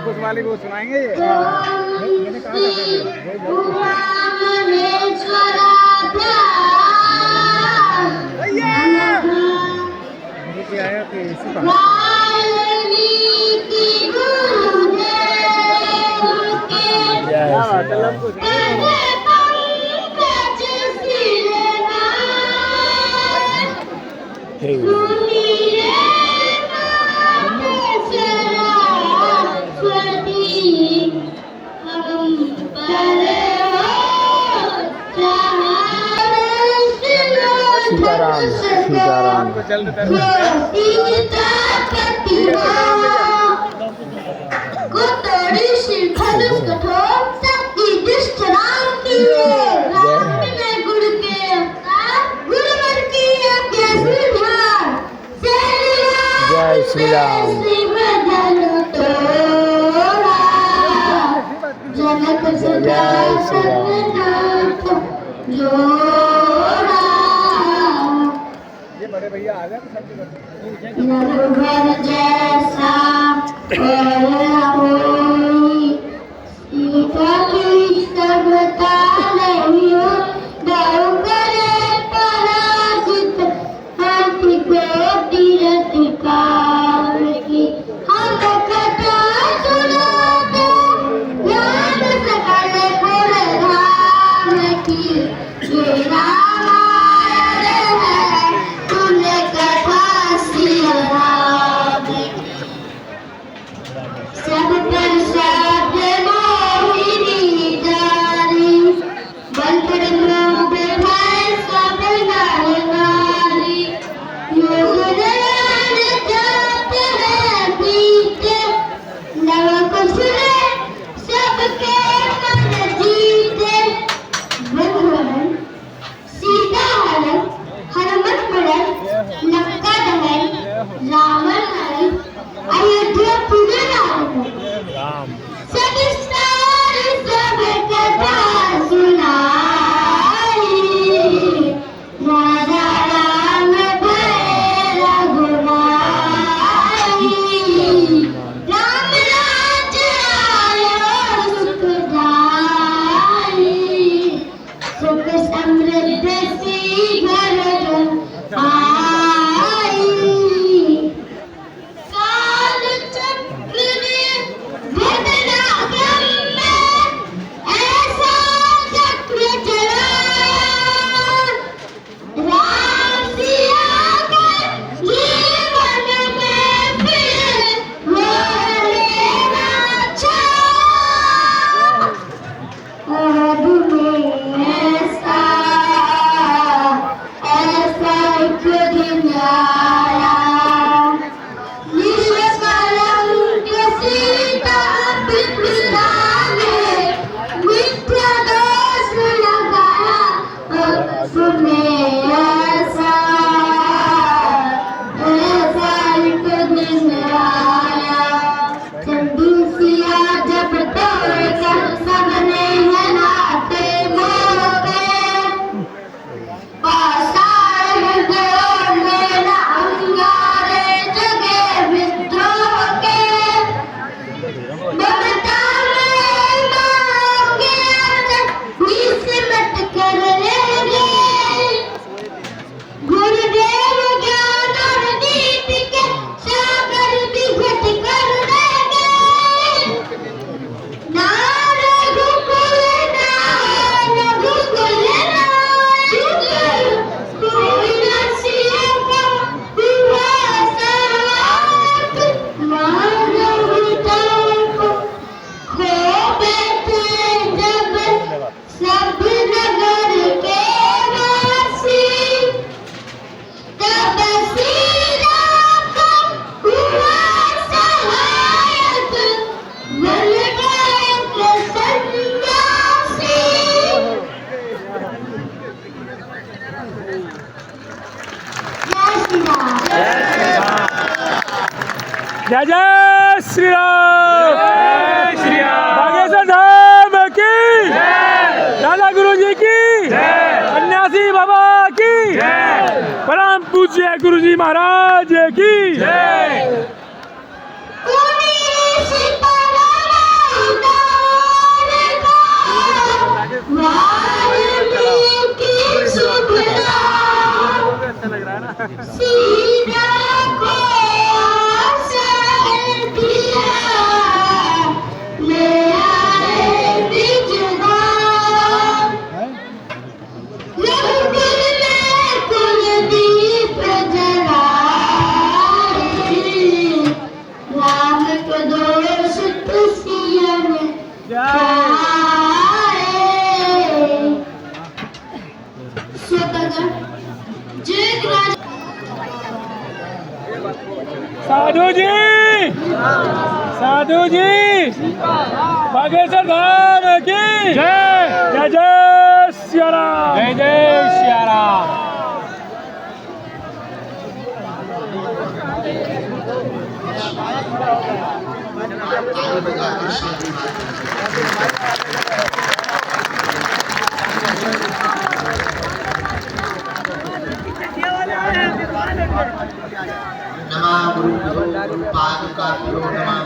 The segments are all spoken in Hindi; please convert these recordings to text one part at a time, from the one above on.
कुछ वाली को सुनाएंगे ये मैंने कहा था आया कि इसी का सीताराम सीताराम जय श्री राम। जय श्री राम। ये बड़े भैया आ गए जैसा जय जय श्री राम। बागेश्वर धाम की, दादा गुरु जी की, सन्यासी बाबा की। पूज्य गुरु जी महाराज की जय। अच्छा लग रहा है ना। साधु जी, साधु जी, बागेश्वर धाम की जय। जय जय सिया राम, जय जय सिया राम। नमा गुरु पादुकाभ्यो नमः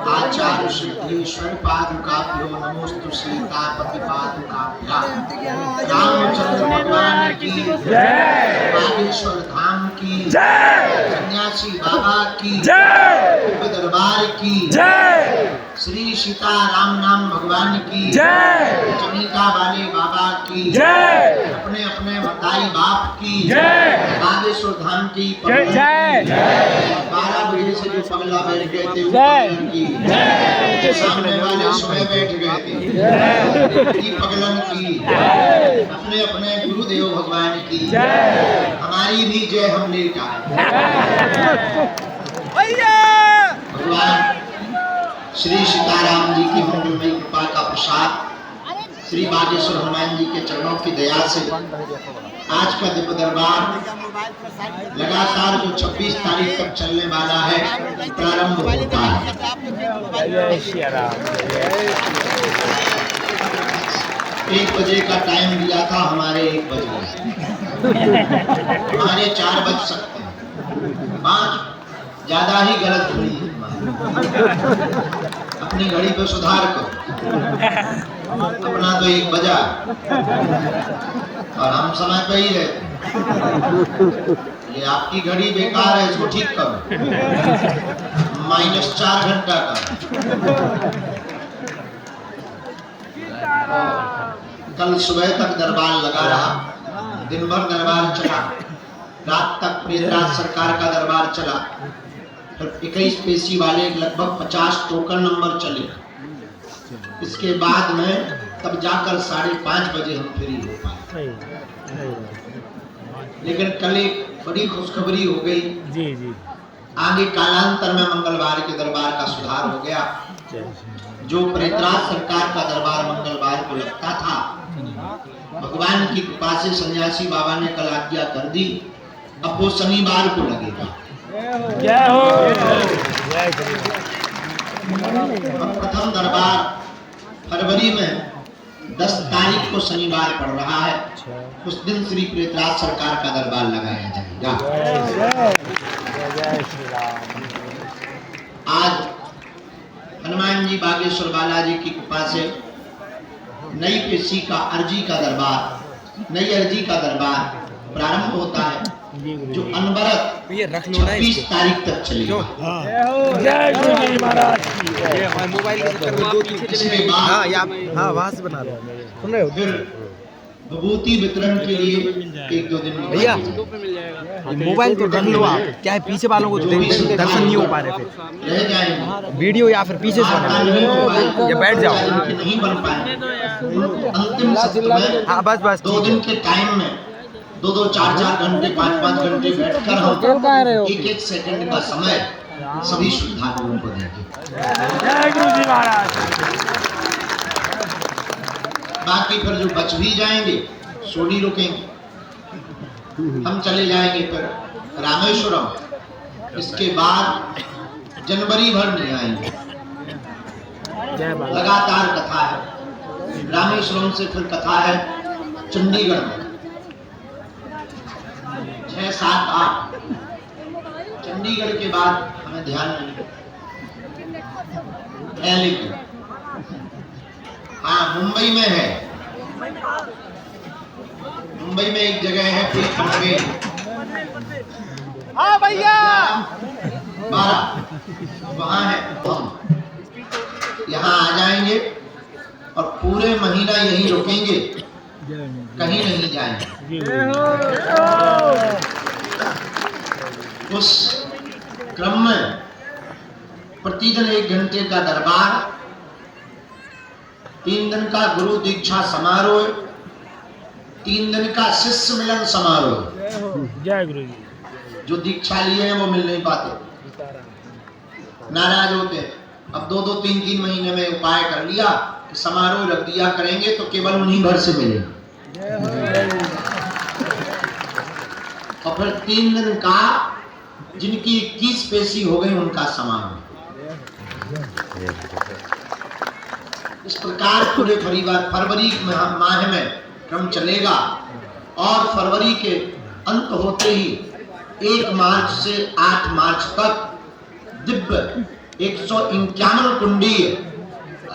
आचार्य सिद्धेश्वर पादुकाभ्यो नमोस्तु सीतापति पादुकाभ्यां। रामचंद्र भगवान की जय, बागेश्वर धाम की जय, सन्यासी बाबा की जय, दरबार की जय, श्री सीताराम नाम भगवान की जय, चमिका वाले बाबा की जय, अपने अपने बताई बाप की जय, बागेश्वर धाम की जय। 12 बजे से जो पगला बैठ गए थे पगलन की जय, सामने वाले सुबह बैठ गए थे की पगलन की अपने अपने गुरुदेव भगवान की जय। हमारी भी जय हम लेकर भगवान श्री सीताराम जी की मंगलमयी कृपा का प्रसाद श्री बागेश्वर हनुमान जी के चरणों की दया से आज का दिव्य दरबार लगातार जो 26 तारीख तक चलने वाला है प्रारंभ होता है। 1 बजे का टाइम दिया था, हमारे 1 बज गए, हमारे 4 बज सकते हैं, 5 ज्यादा ही गलत घड़ी है। अपनी घड़ी पे सुधार करो, अपना तो 1 बजा और हम समय पे ही रहते। ये आपकी घड़ी बेकार है, इसको ठीक करो, -4 घंटा का। कल सुबह तक दरबार लगा रहा, दिन भर दरबार चला, रात तक प्रेतराज सरकार का दरबार चला, फिर 21 पेशी वाले लगभग 50 टोकन नंबर चले। इसके बाद में तब जाकर 5:30 बजे हम फ्री हो पाए। लेकिन कल एक बड़ी खुशखबरी हो गई जी जी। आगे कालांतर में मंगलवार के दरबार का सुधार हो गया। जो प्रेतराज सरकार का दरबार मंगलवार को लगता था, भगवान की कृपा से सन्यासी बाबा ने कल आज्ञा कर दी, अब वो शनिवार को लगेगा। जय हो। प्रथम दरबार फरवरी में 10 तारीख को शनिवार पड़ रहा है, उस दिन श्री प्रेतराज सरकार का दरबार लगाया जाएगा। आज हनुमान जी बागेश्वर बालाजी की कृपा से नई पेशी का अर्जी का दरबार, नई अर्जी का दरबार प्रारंभ होता है, जो अनवरत 26 तारीख तक चलेगा। जय गुरु जी महाराज। इसके बाद वहाँ से बना लो, सुन रहे हो? विभूति वितरण के लिए 1-2 दिन भैया मोबाइल तो रख लो आप, क्या है पीछे वालों को दर्शन नहीं हो पा रहे थे, रह जाएंगे वीडियो या फिर पीछे से बना या बैठ जाओ। नहीं बन पाए, अंतिम सत्र में हाँ बस 2 दिन के टाइम में 2-2, 4-4 घंटे, 5-5 घंटे बैठकर हम 1-1 सेकंड का समय सभी श्रद्धालुओं को देंगे। जय गुरु जी महाराज। बाकी फिर जो बच भी जाएंगे सो नहीं रुकेंगे, हम चले जाएंगे फिर रामेश्वरम। इसके बाद जनवरी भर नहीं आएंगे, लगातार कथा है। रामेश्वरम से फिर कथा है चंडीगढ़ में, 6, 7, 8 चंडीगढ़ के बाद हमें ध्यान नहीं है, लेकिन हाँ मुंबई में है। मुंबई में एक जगह है कोई खंडगे, हाँ भैया 12 वहां है। हम यहाँ आ जाएंगे और पूरे महीना यहीं रुकेंगे, कहीं नहीं जाएंगे। उस क्रम में प्रतिदिन 1 घंटे का दरबार, 3 दिन का गुरु दीक्षा समारोह, 3 दिन का शिष्य मिलन समारोह। जय गुरु जी। जो दीक्षा लिए हैं वो मिल नहीं पाते, नाराज होते हैं। अब 2-2, 3-3 महीने में उपाय कर लिया कि समारोह रख दिया करेंगे तो केवल उन्हीं भर से मिले, और फिर 3 दिन का जिनकी 21 पेशी हो गई उनका समारोह। इस प्रकार पूरे फरवरी माह में क्रम चलेगा और फरवरी के अंत होते ही 1 मार्च से 8 मार्च तक दिव्य 151 कुंडी,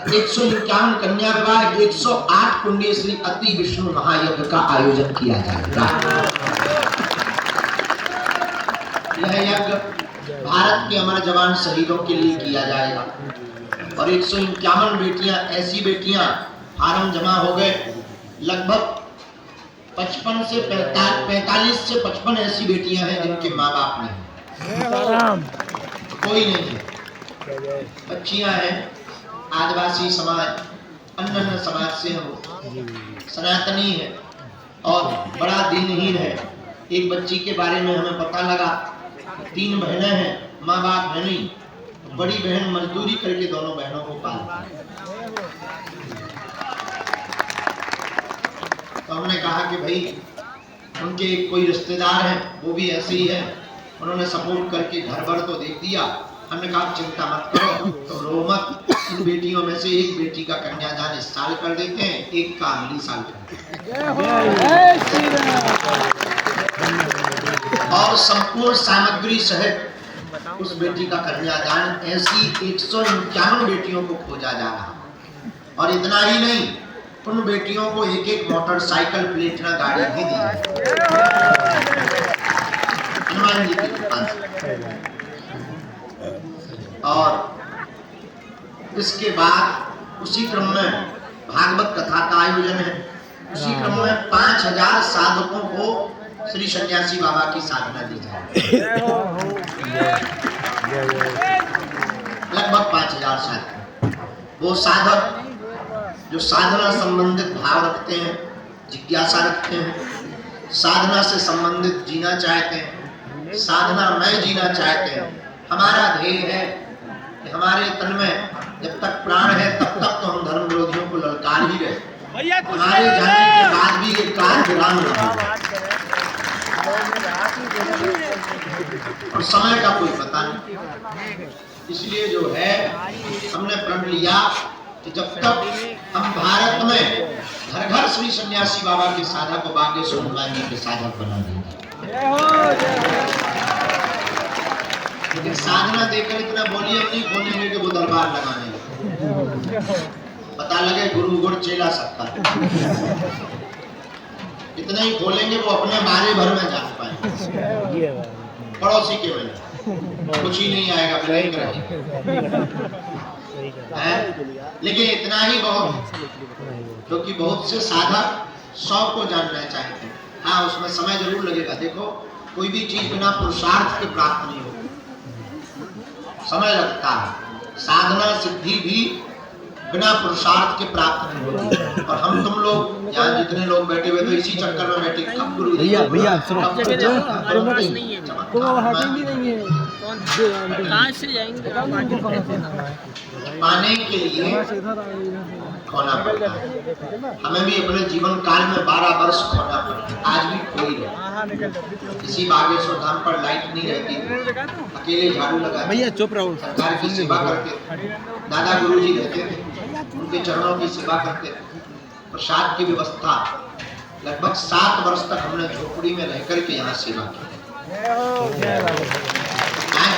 151 कन्या विवाह, 108 कुंडी श्री अति विष्णु महायज्ञ का आयोजन किया जाएगा। यह यज्ञ भारत के अमर जवान शहीदों के लिए किया जाएगा और 151 बेटियां, ऐसी बेटियां फार्म जमा हो गए, लगभग 45 से 55 ऐसी बेटियां हैं जिनके माँ बाप नहीं, कोई नहीं है। बच्चियां हैं आदिवासी समाज, अन्य समाज से हो, सनातनी है और बड़ा दीनहीन है। एक बच्ची के बारे में हमें पता लगा, 3 बहनें हैं, माँ बाप है नहीं, बड़ी बहन मजदूरी करके दोनों बहनों को पालती है। तो हमने कहा कि भाई उनके कोई रिश्तेदार हैं वो भी ऐसे ही है, उन्होंने सपोर्ट करके घर भर तो देख दिया। हमने कहा चिंता मत करो, तो रो मत, इन बेटियों में से एक बेटी का कन्यादान इस साल कर देते हैं, एक का अगली साल कर देते हैं। और संपूर्ण सामग्री सहित उस बेटी का कन्यादान, ऐसी 151 बेटियों को खोजा जा रहा। और इतना ही नहीं, उन बेटियों को 1-1 मोटरसाइकिल प्लेटिना गाड़ी भी दी हनुमान जी की कृपा से। और इसके बाद उसी क्रम में भागवत कथा का आयोजन है। उसी क्रम में 5000 साधकों को श्री सन्यासी बाबा की साधना दी जाए, लगभग 5000 साधक। वो साधक जो साधना संबंधित भाव रखते हैं, जिज्ञासा रखते हैं, साधना से संबंधित जीना चाहते हैं, साधना में जीना चाहते हैं। हमारा ध्येय है कि हमारे तन में जब तक प्राण है तब तक तो हम धर्म विरोधियों को ललकार ही रहे, हमारे जाने के बाद भी ये कार्य विराम न हो। और समय का कोई पता नहीं, इसलिए जो है हमने प्रण लिया कि जब तक हम भारत में घर घर श्री सन्यासी बाबा के साधक को बागेश्वर हनुमान जी के साधक बना देंगे। लेकिन साधना देकर इतना बोलिए हम नहीं खोलेंगे कि वो दरबार लगाने, पता लगे गुरु गुड़ चेला सकता, इतना ही खोलेंगे वो अपने बारे भर में जान पाएंगे, पड़ोसी के में कुछ ही नहीं आएगा, ब्लैंक रहेगा। लेकिन इतना ही बहुत, क्योंकि बहुत से साधक 100 को जानना चाहते हैं। हाँ, उसमें समय जरूर लगेगा। देखो, कोई भी चीज बिना पुरुषार्थ के प्राप्त नहीं होगी, समय लगता है। साधना सिद्धि भी बिना पुरुषार्थ के प्राप्त नहीं होती। और हम तुम लोग यहाँ जितने लोग बैठे हुए तो इसी चक्कर में बैठे, कब गुरु जी पाने के लिए खोना पड़ता है। हमें भी अपने जीवन काल में 12 वर्ष खोना पड़ता, आज भी खोई रहे। इसी बागेश्वर धाम पर लाइट नहीं रहती थी, अकेले झाड़ू लगा भैया चुप रहो, सरकार की सेवा करते। दादा गुरु जी रहते थे, उनके चरणों की सेवा करते। प्रसाद की व्यवस्था लगभग 7 वर्ष तक हमने झोपड़ी में रह करके यहाँ सेवा की। आज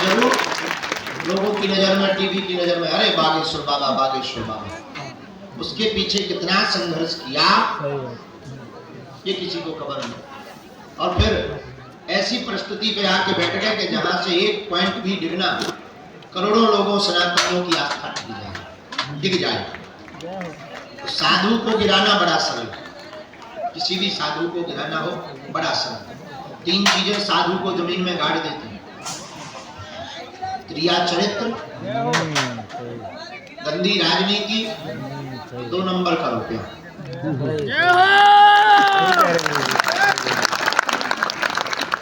जरूर लोगों की नजर में, टीवी की नजर में, अरे बागेश्वर बाबा, बागेश्वर बाबा, उसके पीछे कितना संघर्ष किया ये किसी को खबर नहीं। और फिर ऐसी परिस्थिति पे आके बैठ गए कि जहां से एक पॉइंट भी गिरना करोड़ों लोगों सनातनियों की आस्था टिक जाए। तो साधु को गिराना बड़ा सरल, किसी भी साधु को गिराना हो बड़ा सरल। 3 चीजें साधु को जमीन में गाड़ देती हैं: क्रिया चरित्र, गंदी राजनीति, 2 नंबर का रुपया।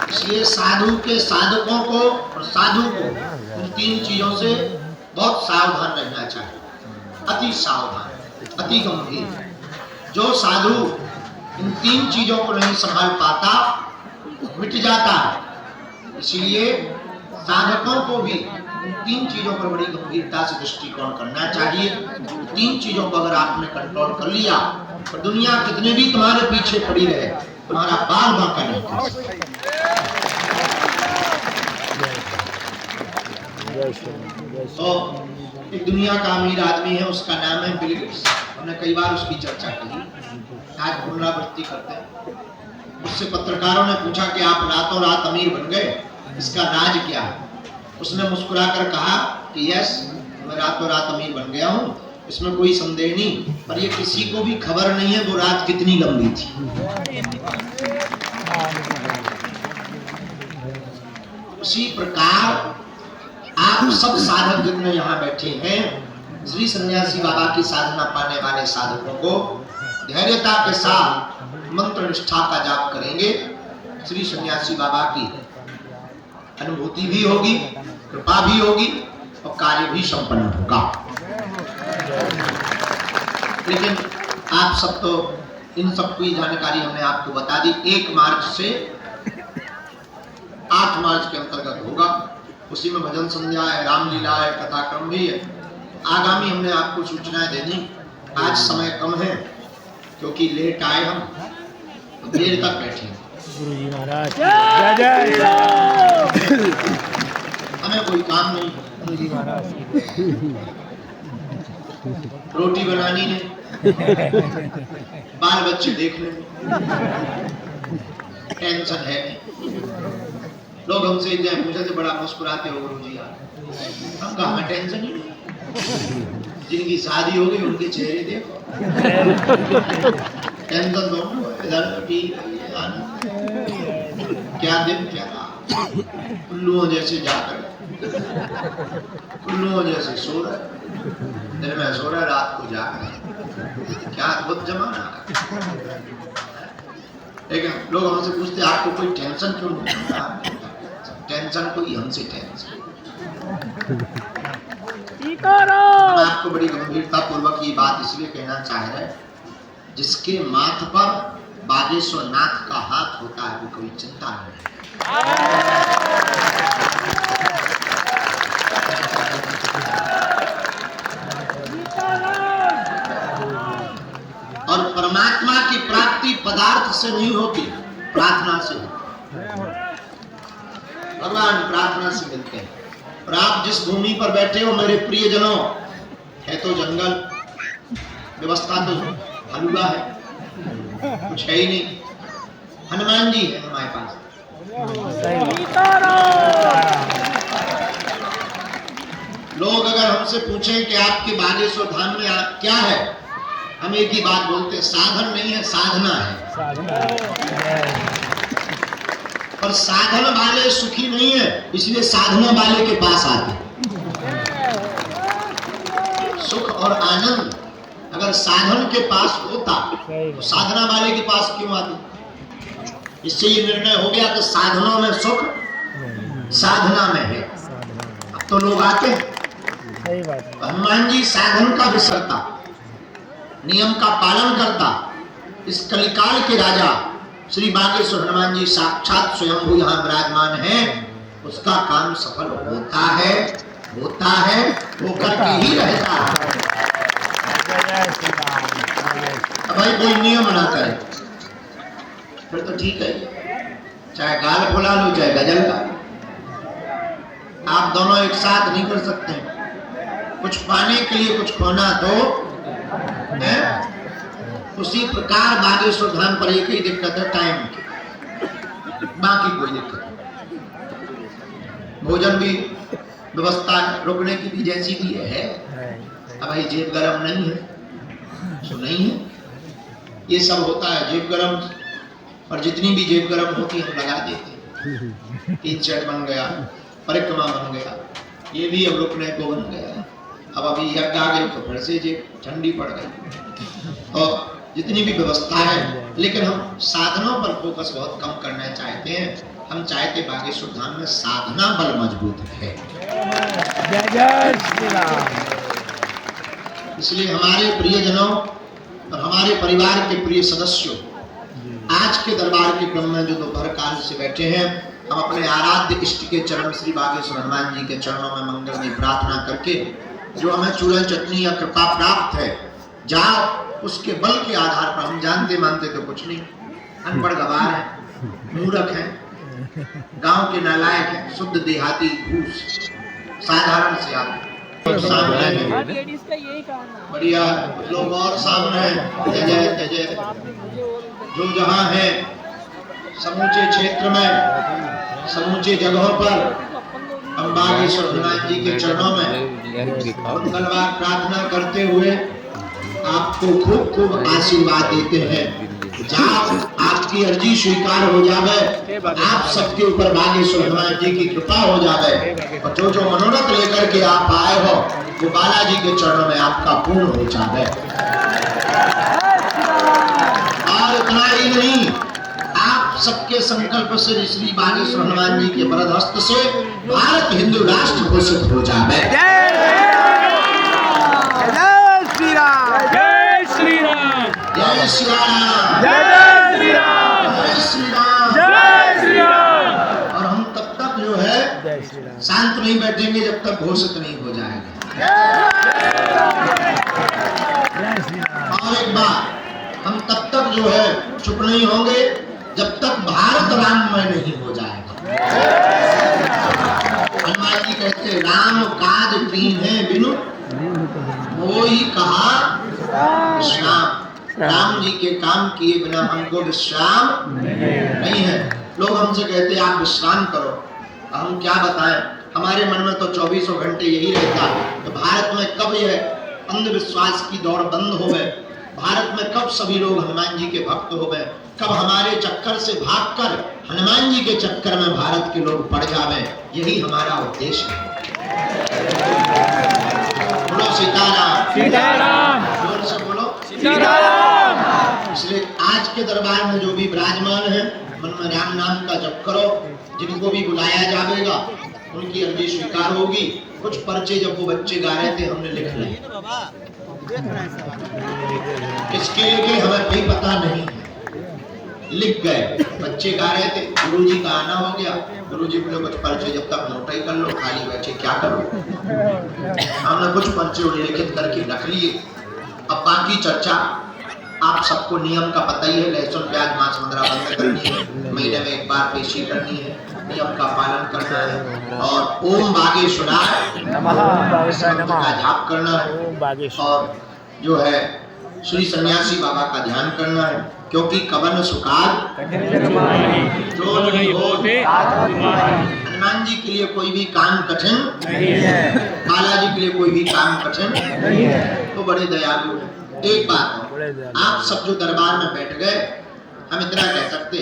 इसलिए साधु के साधकों को और साधु को इन 3 चीजों से बहुत सावधान रहना चाहिए, अति सावधान, अति गंभीर। जो साधु इन 3 चीजों को नहीं संभाल पाता मिट जाता है। इसीलिए साधकों को भी इन 3 चीजों पर बड़ी गंभीरता से दृष्टिकोण करना चाहिए। 3 चीजों को अगर आपने कंट्रोल कर लिया तो दुनिया कितने भी तुम्हारे पीछे पड़ी रहे, तुम्हारा बाल बांका नहीं कर सकती। तो एक दुनिया का अमीर आदमी है, उसका नाम है बिल गेट्स। हमने कई बार उसकी चर्चा की, आज पुनरावृत्ति करते हैं। उससे पत्रकारों ने पूछा कि आप रातों रात अमीर बन गए, इसका राज क्या है? उसने मुस्कुराकर कहा कि यस, मैं रातों रात अमीर बन गया हूँ, इसमें कोई संदेह नहीं, पर ये किसी को भी खबर नहीं है वो रात कितनी लंबी थी। उसी प्रकार आप सब साधक जितने यहाँ बैठे हैं, श्री सन्यासी बाबा की साधना पाने वाले साधकों को धैर्यता के साथ मंत्र निष्ठा का जाप करेंगे। श्री सन्यासी बाबा की अनुभूति भी होगी, कृपा भी होगी और कार्य भी संपन्न होगा। लेकिन आप सब तो इन सब की जानकारी हमने आपको बता दी। 1 मार्च से 8 मार्च के अंतर्गत होगा। उसी में भजन संध्या है, रामलीला है, कथाक्रम भी है। आगामी हमने आपको सूचनाएं दे दी। आज समय कम है क्योंकि लेट आए हम, तो देर तक बैठे। गुरुजी महाराज जय जय। हमें कोई काम नहीं, गुरुजी महाराज रोटी बनानी है, बाल बच्चे देखने में, टेंशन है। लोग हमसे पूछे थे बड़ा मुस्कुराते हो गुरुजी यार, हम कहा हमें टेंशन ही नहीं। जिनकी शादी हो गई उनके चेहरे देखो, टेंशन दोनों इधर क्या दिन क्या उल्लुओं जैसे जाकर, उल्लुओं जैसे सो रहे, दिन में सो रहा, रात को जाग रहे। क्या अद्भुत जमाना है। लेकिन लोग हमसे पूछते आपको कोई टेंशन क्यों नहीं? टेंशन कोई हमसे टेंशन। हम आपको बड़ी गंभीरता पूर्वक ये बात इसलिए कहना चाह रहे हैं, जिसके माथ पर बागेश्वर नाथ का हाथ होता है वो कोई चिंता नहीं। और परमात्मा की प्राप्ति पदार्थ से नहीं होती, प्रार्थना से। भगवान प्रार्थना से मिलते हैं। और आप जिस भूमि पर बैठे हो मेरे प्रियजनों, है तो जंगल, व्यवस्था तो हलवा है, कुछ है ही नहीं। हनुमान जी है हमारे पास। लोग अगर हमसे पूछें कि आपके बागेश्वर धाम में क्या है, हम एक ही बात बोलते हैं, साधन नहीं है, साधना है। और साधन वाले सुखी नहीं है, इसलिए साधना वाले के पास आते। सुख और आनंद अगर साधन के पास होता तो साधना वाले के पास क्यों आते? इससे ये निर्णय हो गया कि साधनों में सुख साधना में है। अब तो लोग आते हैं। हनुमान जी साधन का विसरता, नियम का पालन करता, इस कलिकाल के राजा श्री बागेश्वर हनुमान जी साक्षात स्वयंभू यहाँ विराजमान है। उसका काम सफल होता है, वो करके ही रहता है। अब भाई कोई नियम ना करे फिर तो ठीक है, चाहे गाल फुला लो चाहे गजल का, आप दोनों एक साथ नहीं कर सकते। कुछ पाने के लिए कुछ खोना तो है। उसी प्रकार बागेश्वर धाम पर एक ही दिक्कत है, टाइम की, बाकी कोई दिक्कत नहीं। भोजन भी व्यवस्था रुकने की भी जैसी भी है। अब भाई जेब गरम नहीं है तो नहीं है, ये सब होता है जेब गरम। और जितनी भी जेब गरम होती है हम लगा देते हैं। 3 सेट बन गया, परिक्रमा बन गया, ये भी अब रुकने को बन गया। अब अभी यज्ञ आ गई तो फिर से जेब ठंडी पड़ गई। और जितनी भी व्यवस्था है, लेकिन हम साधनों पर फोकस बहुत कम करना चाहते हैं। हम चाहते बागेश्वर धाम में साधना बल मजबूत है। जय जय श्री राम। इसलिए हमारे प्रियजनों और हमारे परिवार के प्रिय सदस्यों, आज के दरबार के क्रम में जो दोपहर काल से बैठे हैं, हम अपने आराध्य इष्ट के चरण श्री बागेश्वर हनुमान जी के चरणों में मंगलमय प्रार्थना करके जो हमें चूरन चटनी या कृपा प्राप्त है, जाओ उसके बल के आधार पर, हम जानते मानते तो कुछ नहीं, अनपढ़ गवार है, मूर्ख है, गांव के नालायक है, शुद्ध देहाती घूस, साधारण से आप सामने हैं, बढ़िया लोग और सामने हैं। जय जय जय जय। जो जहां है समूचे क्षेत्र में, समूचे जगहों पर हम बागेश्वर हनुमान जी के चरणों में मंगलवार प्रार्थना करते हुए आपको खूब खूब आशीर्वाद देते हैं। जाओ आपकी अर्जी स्वीकार हो जावे, आप सबके ऊपर बागेश्वर हनुमान जी की कृपा हो जावे, और जो जो मनोरथ लेकर के आप आए हो वो बालाजी के चरणों में आपका पूर्ण हो जावे। और इतना ही नहीं, आप सबके संकल्प से श्री बागेश्वर हनुमान जी के वरद हस्त से भारत हिंदू राष्ट्र घोषित हो जावे। जय श्री राम। जय श्री राम। जय श्री राम। जय श्री राम। जय श्री राम। और हम तब तक जो है शांत नहीं बैठेंगे जब तक घोषित नहीं हो जाएगा। और एक बात, हम तब तक जो है चुप नहीं होंगे जब तक भारत राममय नहीं हो जाएगा। हनुमान जी कहते राम काज कीन है बिनु वो ही कहा विश्राम। राम जी के काम किए बिना हमको विश्राम नहीं है। लोग हमसे कहते हैं आप विश्राम करो, हम क्या बताएं, हमारे मन में तो 24 घंटे यही रहता है तो भारत में कब यह अंधविश्वास की दौड़ बंद हो गए, भारत में कब सभी लोग हनुमान जी के भक्त हो गए, कब हमारे चक्कर से भागकर हनुमान जी के चक्कर में भारत के लोग पड़ जावे, यही हमारा उद्देश्य है। बोलो सीताराम। सीताराम। जोर से बोलो सीताराम। इसलिए आज के दरबार में जो भी विराजमान है, मन में राम नाम का जप करो। जिनको भी बुलाया जाएगा उनकी अर्जी स्वीकार होगी। कुछ पर्चे जब वो बच्चे गा रहे थे हमने लिख लिए, किसके लिए हमें कोई पता नहीं, लिख गए। बच्चे गा रहे थे, गुरुजी का आना हो गया, गुरुजी बोले कुछ पर्चे जब तक नोट ही कर लो, खाली बैठे क्या करो। हमने कुछ पर्चे उन्हें लिखित करके रख लिए। अब बाकी चर्चा आप सबको नियम का पता ही है, लहसुन प्याज मांस मदिरा बंद करनी है, महीने में एक बार पेशी करनी है, नियम का पालन करना है, और ओम बागेश्वराय नमः का जाप करना है, और जो है श्री सन्यासी बाबा का ध्यान करना है, क्योंकि कवन सुकाल जो नहीं होते। हनुमान जी के लिए कोई भी काम कठिन नहीं है, बालाजी के लिए कोई भी काम कठिन नहीं है, तो बड़े दयालु है। एक बात है, आप सब जो दरबार में बैठ गए, हम इतना कह सकते,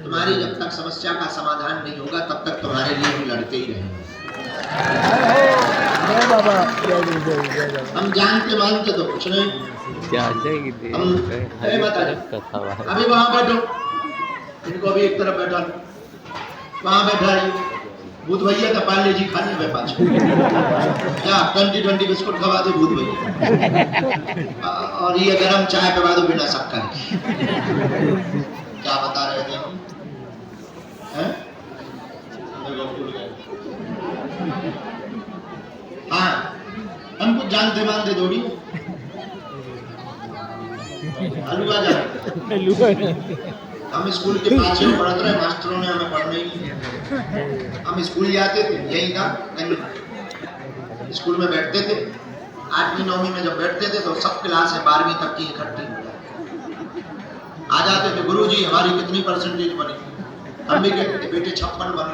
तुम्हारी जब तक समस्या का समाधान नहीं होगा तब तक तुम्हारे लिए हम लड़ते ही रहेंगे। हम जानते मानते तो कुछ नहीं, हम अभी वहां बैठो, इनको अभी एक तरफ बैठा, वहां बैठा रही भूत भैया का पाले जी खाने में पास क्या 20 बिस्कुट खवा दो भूत भैया, और ये गरम चाय पिला दो बिना शक्कर की। क्या बता रहे थे हम, हैं? हाँ, हम कुछ जानते मानते थोड़ी, हलवा जानते, हम स्कूल के पाछे पढ़ते रहे, मास्टरों ने हमें पढ़ने ही नहीं दिया। हम स्कूल जाते थे, यही था कहीं स्कूल में बैठते थे, 8वीं 9वीं में जब बैठते थे तो सब क्लास 12वीं तक की इकट्ठी हो जाती। आ जाते थे, गुरुजी हमारी कितनी परसेंटेज बनी, हम भी कहते थे बेटे 56 बन रही।